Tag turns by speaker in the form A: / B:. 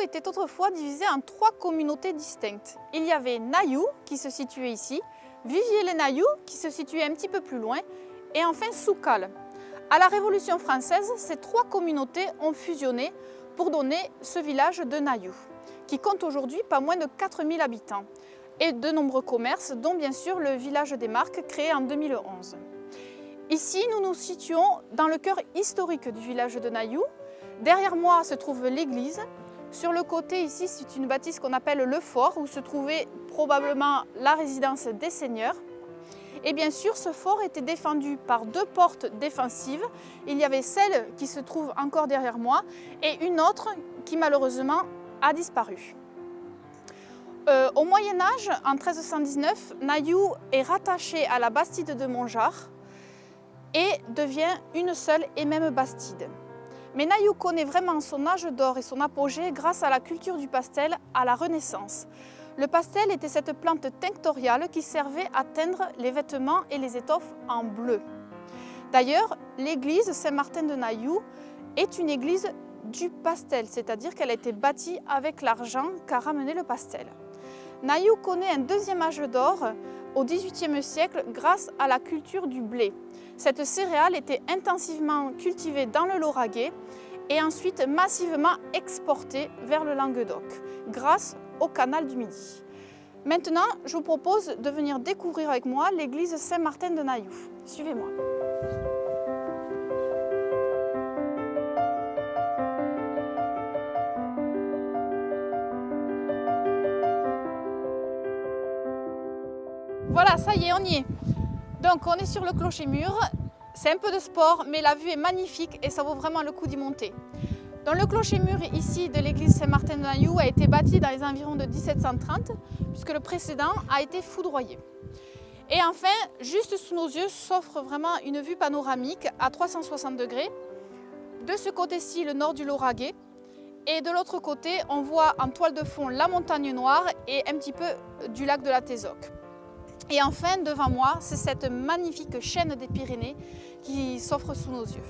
A: était autrefois divisé en 3 communautés distinctes. Il y avait Nayou, qui se situait ici, Viviers-les-Nayou, qui se situait un petit peu plus loin, et enfin Soukal. À la Révolution française, ces 3 communautés ont fusionné pour donner ce village de Nayou, qui compte aujourd'hui pas moins de 4000 habitants, et de nombreux commerces, dont bien sûr le village des Marques, créé en 2011. Ici, nous nous situons dans le cœur historique du village de Nayou. Derrière moi se trouve l'église. Sur le côté ici, c'est une bâtisse qu'on appelle le fort, où se trouvait probablement la résidence des seigneurs. Et bien sûr, ce fort était défendu par 2 portes défensives. Il y avait celle qui se trouve encore derrière moi et une autre qui malheureusement a disparu. Au Moyen-Âge, en 1319, Nayou est rattaché à la bastide de Montgeard et devient une seule et même bastide. Mais Nayou connaît vraiment son âge d'or et son apogée grâce à la culture du pastel à la Renaissance. Le pastel était cette plante tinctoriale qui servait à teindre les vêtements et les étoffes en bleu. D'ailleurs, l'église Saint-Martin de Nayou est une église du pastel, c'est-à-dire qu'elle a été bâtie avec l'argent qu'a ramené le pastel. Nayou connaît un deuxième âge d'or au XVIIIe siècle grâce à la culture du blé. Cette céréale était intensivement cultivée dans le Lauragais et ensuite massivement exportée vers le Languedoc grâce au canal du Midi. Maintenant, je vous propose de venir découvrir avec moi l'église Saint-Martin de Nayou. Suivez-moi. Voilà, ça y est, on y est. Donc on est sur le clocher-mur. C'est un peu de sport, mais la vue est magnifique et ça vaut vraiment le coup d'y monter. Donc le clocher-mur ici de l'église Saint-Martin de Nayou a été bâti dans les environs de 1730, puisque le précédent a été foudroyé. Et enfin, juste sous nos yeux s'offre vraiment une vue panoramique à 360 degrés. De ce côté-ci, le nord du Lauragais. Et de l'autre côté, on voit en toile de fond la montagne Noire et un petit peu du lac de la Tézoc. Et enfin, devant moi, c'est cette magnifique chaîne des Pyrénées qui s'offre sous nos yeux.